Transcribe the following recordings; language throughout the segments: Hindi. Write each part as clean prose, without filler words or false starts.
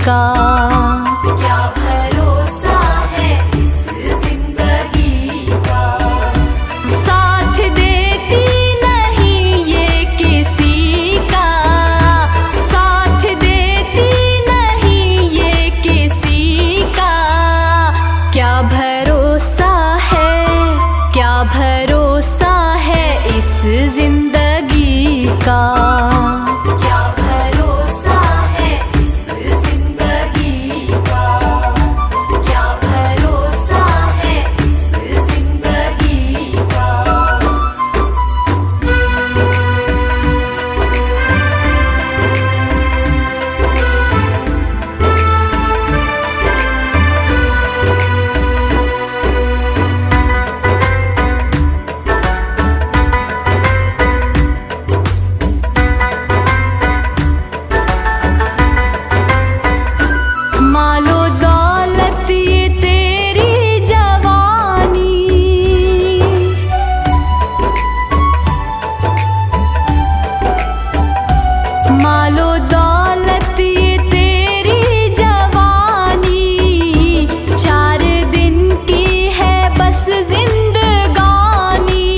का। क्या भरोसा है इस जिंदगी का, साथ देती नहीं ये किसी का, साथ देती नहीं ये किसी का। क्या भरोसा है, क्या भरोसा है इस जिंदगी का। क्या भरोसा है इस जिंदगी का, क्या भरोसा है इस जिंदगी का। मालो दौलत ये तेरी जवानी, मालो दौलत ये तेरी जवानी। 4 दिन की है बस जिंदगानी,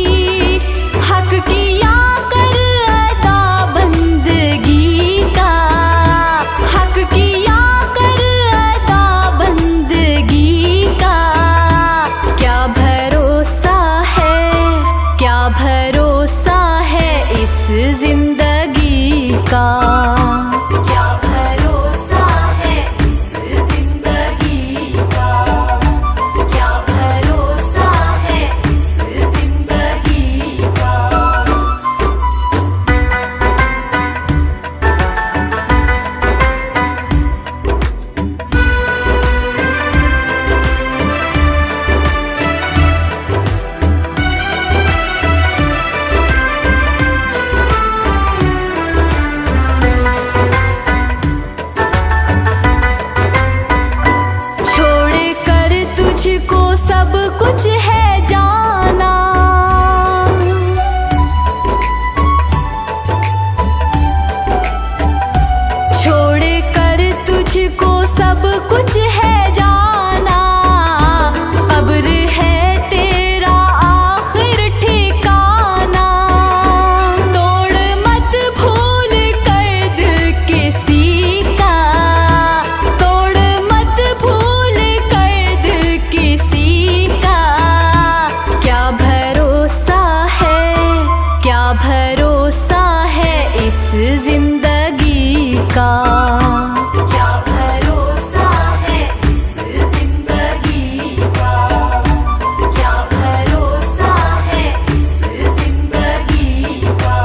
हक किया कर अदा बंदगी का, हक किया कर अदा बंदगी का। क्या भरोसा है, क्या भरोसा है इस जिंदगी का। क्या भरोसा है इस जिंदगी का, क्या भरोसा है इस जिंदगी का। छोड़ कर तुझको सब कुछ है जाना, छोड़ कर तुझको सब कुछ है जाना। कब्र है तेरा आखिर ठिकाना, तोड़ मत भूल कर दिल किसी का, तोड़ मत भूल कर दिल किसी का। क्या भरोसा है, क्या भरोसा है इस जिंदगी का। क्या भरोसा है इस जिंदगी का, क्या भरोसा है इस जिंदगी का।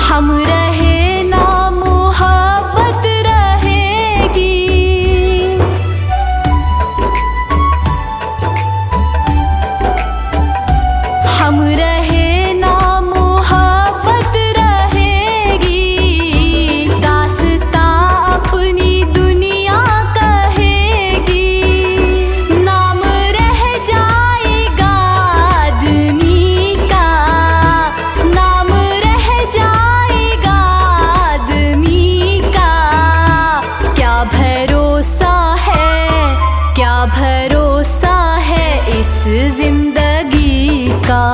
हम रहे ना मोहब्बत रहेगी, हम रहे ना मोहब्बत रहेगी। दास्तां अपनी दुनिया कहेगी, नाम रह जाएगा आदमी का, नाम रह जाएगा आदमी का। क्या भरोसा है, क्या भरोसा है इस जिंदगी का।